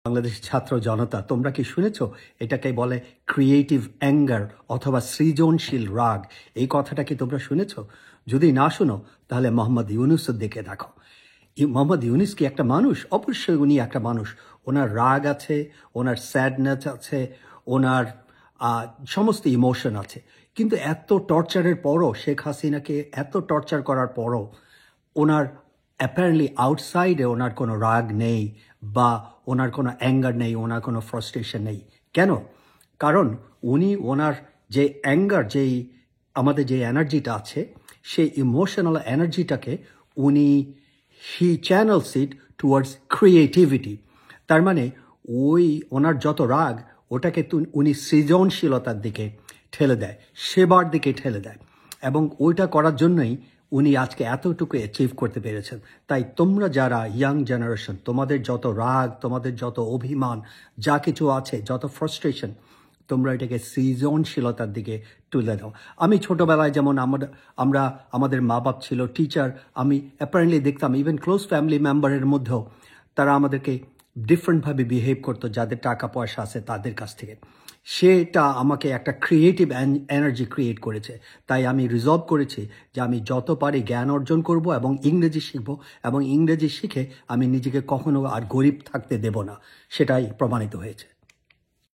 বাংলাদেশের ছাত্র জনতা, তোমরা কি শুনেছ? এটাকে বলে ক্রিয়েটিভ অ্যাঙ্গার অথবা সৃজনশীল রাগ। এই কথাটা কি তোমরা শুনেছ? যদি না শুনো তাহলে মোহাম্মদ ইউনূসের দিকে দেখো। মোহাম্মদ ইউনূস কি একটা মানুষ? অবশ্যই উনি একটা মানুষ। ওনার রাগ আছে, ওনার স্যাডনেস আছে, ওনার সমস্ত ইমোশন আছে। কিন্তু এত টর্চারের পরও, শেখ হাসিনাকে এত টর্চার করার পরও ওনার অ্যাপারেন্টলি আউটসাইডে ওনার কোনো রাগ নেই, বা ওনার কোনো অ্যাঙ্গার নেই, ওনার কোনো ফ্রাস্ট্রেশন নেই। কেন? কারণ উনি ওনার যে অ্যাঙ্গার, যেই আমাদের যে এনার্জিটা আছে, সেই ইমোশনাল এনার্জিটাকে উনি হি চ্যানেলস ইট টুয়ার্ডস ক্রিয়েটিভিটি। তার মানে ওই ওনার যত রাগ, ওটাকে উনি সৃজনশীলতার দিকে ঠেলে দেয়, সেবার দিকে ঠেলে দেয়, এবং ওইটা করার জন্যই উনি আজকে এতটুকু অ্যাচিভ করতে পেরেছেন। তাই তোমরা যারা ইয়াং জেনারেশন, তোমাদের যত রাগ, তোমাদের যত অভিমান, যা কিছু আছে, যত ফ্রাস্ট্রেশন, তোমরা এটাকে সৃজনশীলতার দিকে তুলে দাও। আমি ছোটোবেলায় যেমন আমরা আমাদের মা বাপ ছিল টিচার, আমি অ্যাপারেন্টলি দেখতাম ইভেন ক্লোজ ফ্যামিলি মেম্বারের মধ্যেও তারা আমাদেরকে ডিফারেন্টভাবে বিহেভ করতো, যাদের টাকা পয়সা আছে তাদের কাছ থেকে। সেটা আমাকে একটা ক্রিয়েটিভ এনার্জি ক্রিয়েট করেছে। তাই আমি রিজলভ করেছি যে আমি যত পারি জ্ঞান অর্জন করব এবং ইংরেজি শিখব, এবং ইংরেজি শিখে আমি নিজেকে কখনো আর গরিব থাকতে দেব না। সেটাই প্রমাণিত হয়েছে।